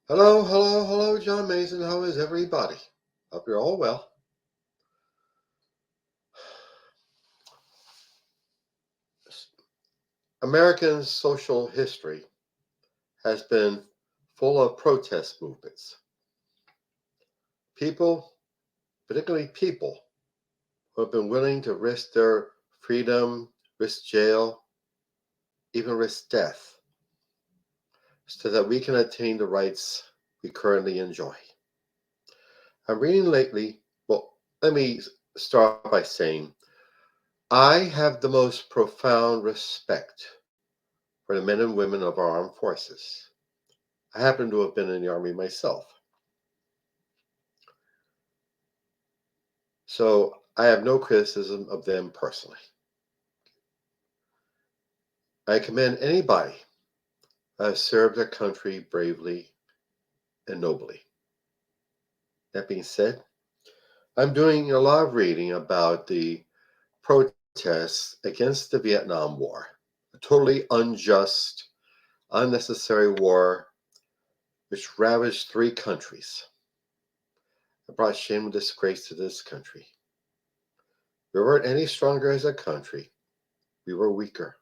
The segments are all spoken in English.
Hello, hello, hello, John Mason. How is everybody? Hope you're all well. American social history has been full of protest movements. People, particularly people, who have been willing to risk their freedom, risk jail, even risk death, so that we can attain the rights we currently enjoy. I'm reading lately, let me start by saying I have the most profound respect for the men and women of our armed forces. I happen to have been in the Army myself. So I have no criticism of them personally. I commend anybody who has served their country bravely and nobly. That being said, I'm doing a lot of reading about the protests against the Vietnam War, a totally unjust, unnecessary war which ravaged three countries. It brought shame and disgrace to this country. We weren't any stronger as a country. We were weaker.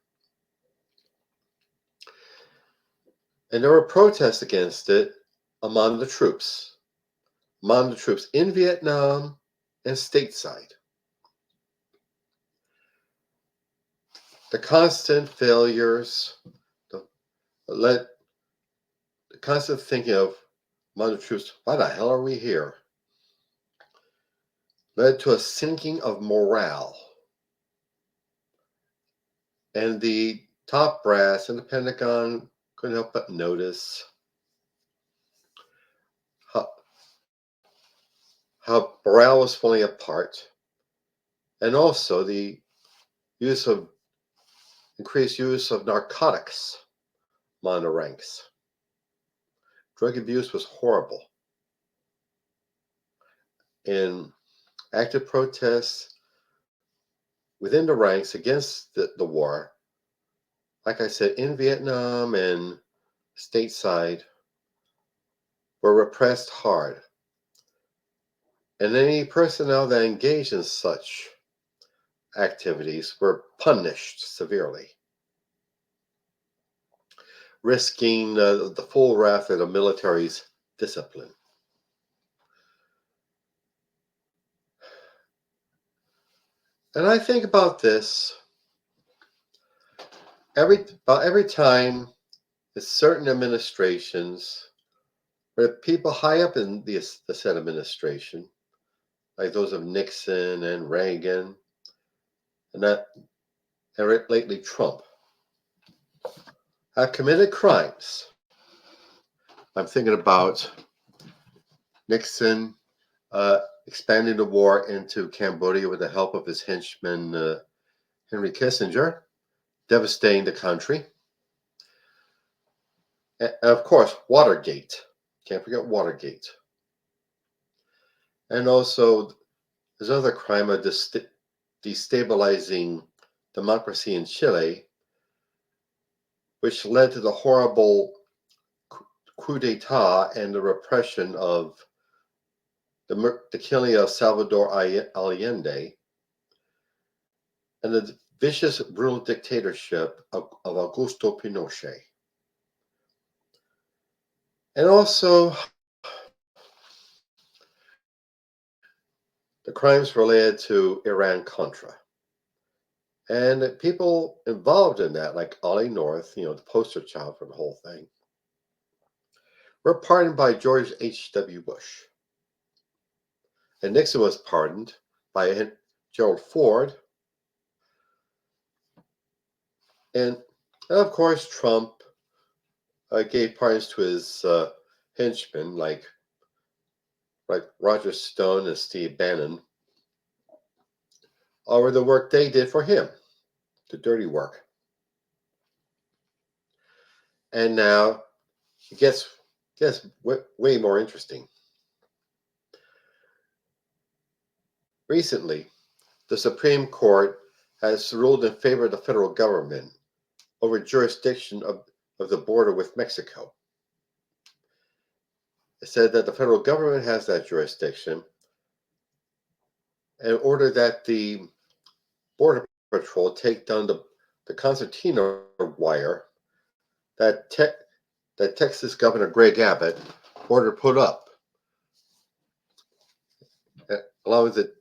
And there were protests against it among the troops, in Vietnam and stateside. The constant failures, the constant thinking of among the troops, why the hell are we here? Led to a sinking of morale. And the top brass and the Pentagon couldn't help but notice how morale was falling apart, and also the increased use of narcotics among the ranks. Drug abuse was horrible. In active protests within the ranks against the war, like I said, in Vietnam and stateside, were repressed hard. And any personnel that engaged in such activities were punished severely, risking the full wrath of the military's discipline. And I think about this every time that certain administrations, or people high up in the said administration, like those of Nixon and Reagan, and lately Trump, have committed crimes. I'm thinking about Nixon expanding the war into Cambodia with the help of his henchman Henry Kissinger, devastating the country. And of course, Watergate. Can't forget Watergate. And also, there's another crime of destabilizing democracy in Chile, which led to the horrible coup d'etat and the repression of the killing of Salvador Allende, and the vicious, brutal dictatorship of Augusto Pinochet. And also, the crimes related to Iran-Contra. And people involved in that, like Ollie North, the poster child for the whole thing, were pardoned by George H.W. Bush. And Nixon was pardoned by Gerald Ford. And of course, Trump gave pardons to his henchmen like Roger Stone and Steve Bannon over the work they did for him, the dirty work. And now it gets way more interesting. Recently, the Supreme Court has ruled in favor of the federal government over jurisdiction of the border with Mexico. said that the federal government has that jurisdiction in order that the Border Patrol take down the concertina wire that Texas Governor Greg Abbott ordered put up, along with it.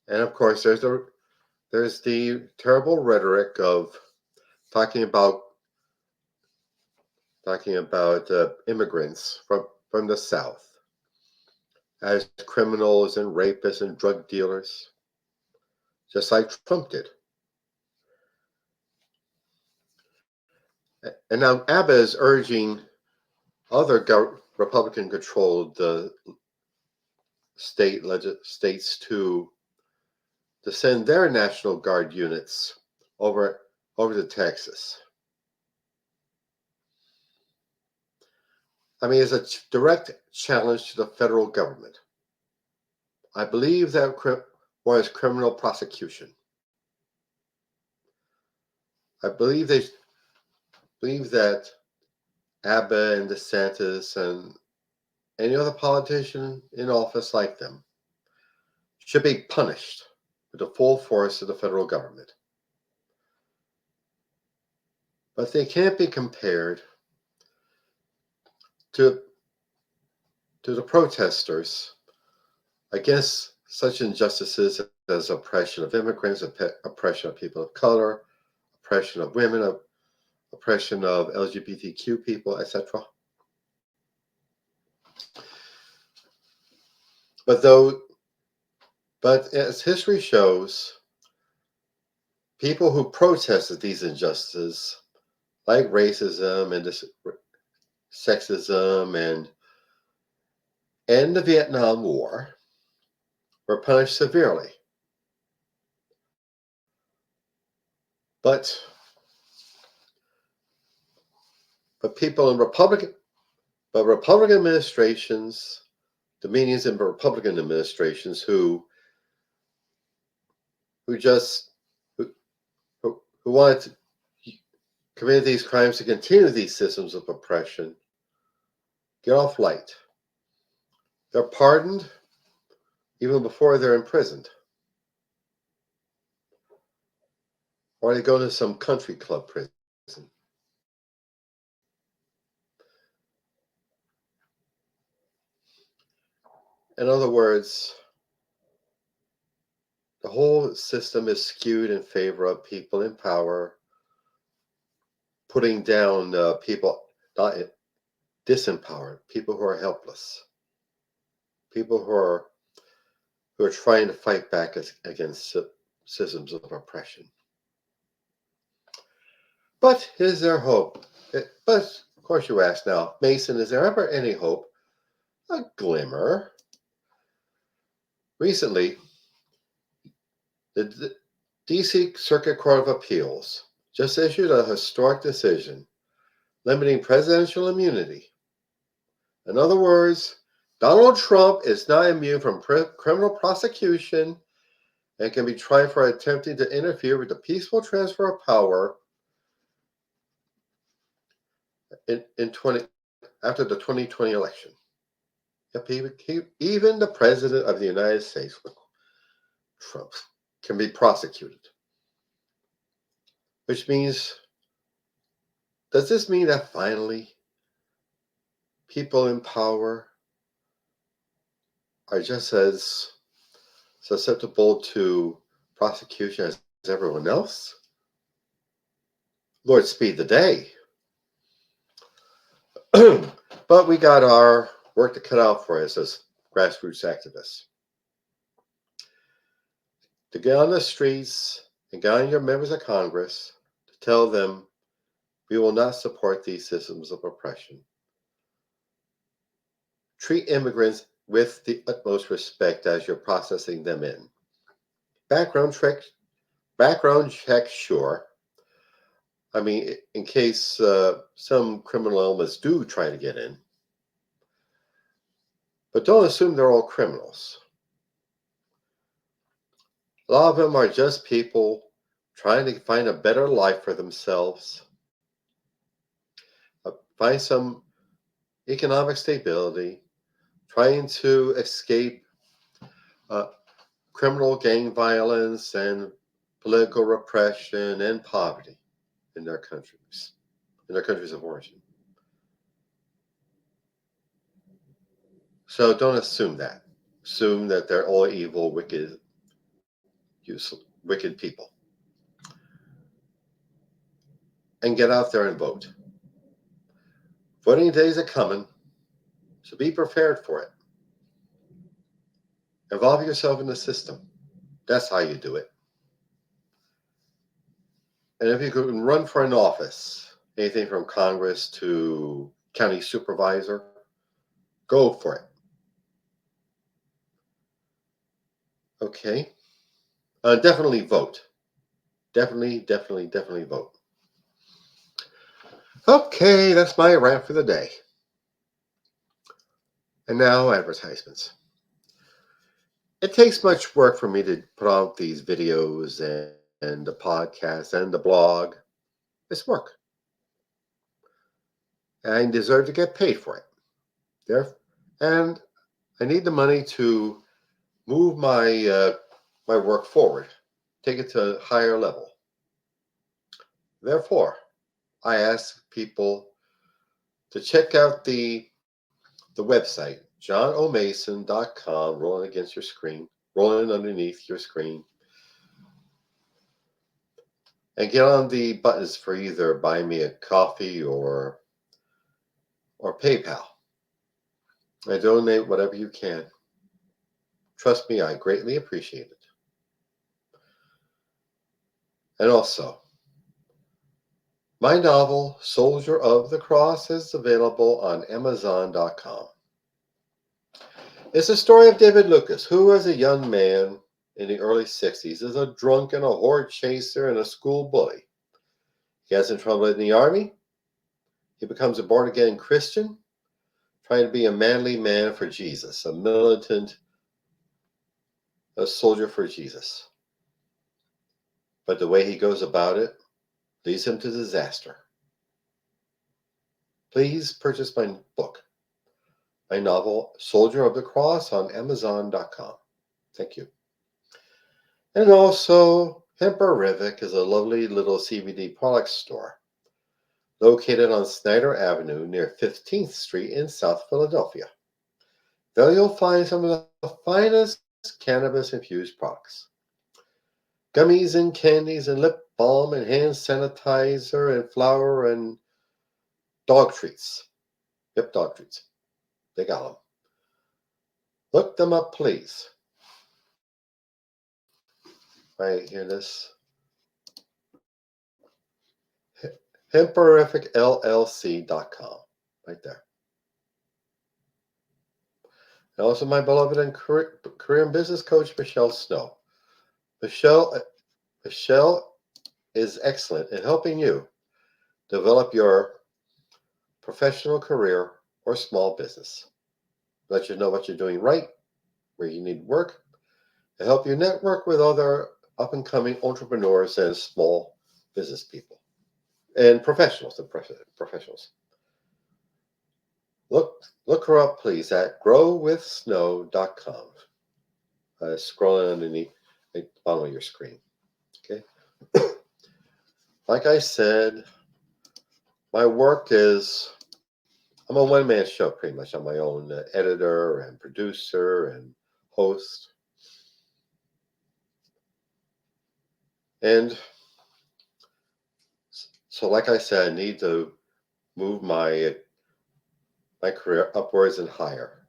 And of course, there's the terrible rhetoric of talking about immigrants from the South as criminals and rapists and drug dealers, just like Trump did. And now Abbott is urging other Republican-controlled states to send their National Guard units over to Texas. I mean, it's a direct challenge to the federal government. I believe that was criminal prosecution. I believe that Abbott and DeSantis and any other politician in office like them should be punished with the full force of the federal government. But they can't be compared to the protesters against such injustices as oppression of immigrants, oppression of people of color, oppression of women, oppression of LGBTQ people, etc. But as history shows, people who protested these injustices, like racism and sexism and the Vietnam War, were punished severely. But people in Republican administrations, Dominions and Republican administrations who wanted to commit these crimes to continue these systems of oppression get off light. They're pardoned even before they're imprisoned. Or they go to some country club prison. In other words, the whole system is skewed in favor of people in power, putting down people not disempowered, people who are helpless, people who are trying to fight back against systems of oppression. But is there hope? But of course you ask now, Mason, is there ever any hope? A glimmer. Recently, the D.C. Circuit Court of Appeals just issued a historic decision limiting presidential immunity. In other words, Donald Trump is not immune from criminal prosecution and can be tried for attempting to interfere with the peaceful transfer of power after the 2020 election. Even the President of the United States, Trump, can be prosecuted. Which means, does this mean that finally people in power are just as susceptible to prosecution as everyone else? Lord speed the day. But we got our work to cut out for us as grassroots activists. To get on the streets and get on your members of Congress to tell them we will not support these systems of oppression. Treat immigrants with the utmost respect as you're processing them in. Background check, sure. I mean, in case some criminal elements do try to get in. But don't assume they're all criminals. A lot of them are just people trying to find a better life for themselves. Find some economic stability, trying to escape uh, criminal gang violence and political repression and poverty in their countries of origin. So don't assume that. Assume that they're all evil, wicked, wicked people. And get out there and vote. Voting days are coming, so be prepared for it. Involve yourself in the system. That's how you do it. And if you can run for an office, anything from Congress to county supervisor, go for it. Okay? Definitely vote. Definitely vote. Okay, that's my rant for the day. And now advertisements. It takes much work for me to put out these videos and the podcast and the blog. It's work. I deserve to get paid for it. And I need the money to move my work forward, take it to a higher level. Therefore, I ask people to check out the website, johnomason.com, rolling against your screen, rolling underneath your screen, and get on the buttons for either buy me a coffee or PayPal. I donate whatever you can. Trust me, I greatly appreciate it. And also, my novel, Soldier of the Cross, is available on Amazon.com. It's the story of David Lucas, who, as a young man in the early 60s, is a drunk and a horde chaser and a school bully. He gets in trouble in the army. He becomes a born-again Christian, trying to be a manly man for Jesus, a militant, a soldier for Jesus. But the way he goes about it leads him to disaster. Please purchase my book, my novel, Soldier of the Cross, on Amazon.com. Thank you. And also, Hemperific is a lovely little CBD product store located on Snyder Avenue near 15th Street in South Philadelphia. There you'll find some of the finest cannabis-infused products. Gummies and candies and lip balm and hand sanitizer and flour and dog treats. Yep, dog treats. They got them. Look them up, please. Right here, this HemperificLLC.com. Right there. And also my beloved and Korean business coach, Michelle Snow. Michelle is excellent in helping you develop your professional career or small business. Let you know what you're doing right, where you need work, and help you network with other up-and-coming entrepreneurs and small business people and professionals. Look her up, please, at growwithsnow.com. Scrolling underneath at the bottom of your screen. Okay. Like I said, my work is, I'm a one-man show pretty much. I'm my own editor and producer and host. And so, like I said, I need to move my career upwards and higher.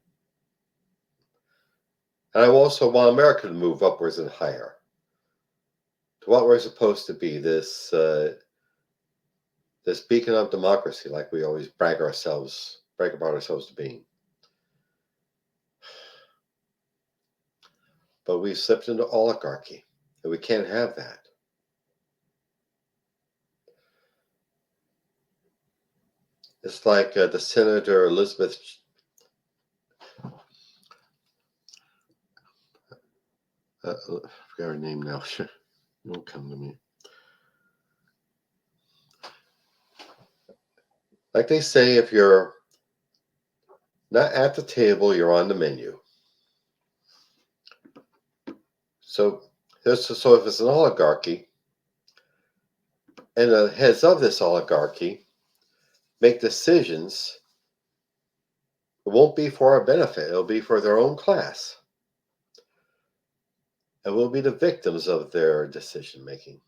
And I also want America to move upwards and higher to what we're supposed to be, this beacon of democracy, like we always brag about ourselves to being. But we've slipped into oligarchy, and we can't have that. It's like the Senator Elizabeth. I forgot her name now. It won't come to me. Like they say, if you're Not at the table, you're on the menu. So if it's an oligarchy, and the heads of this oligarchy make decisions, it won't be for our benefit, it'll be for their own class. And we'll be the victims of their decision making.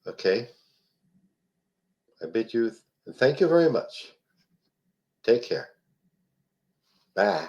Okay? I bid you, thank you very much. Take care. Bye.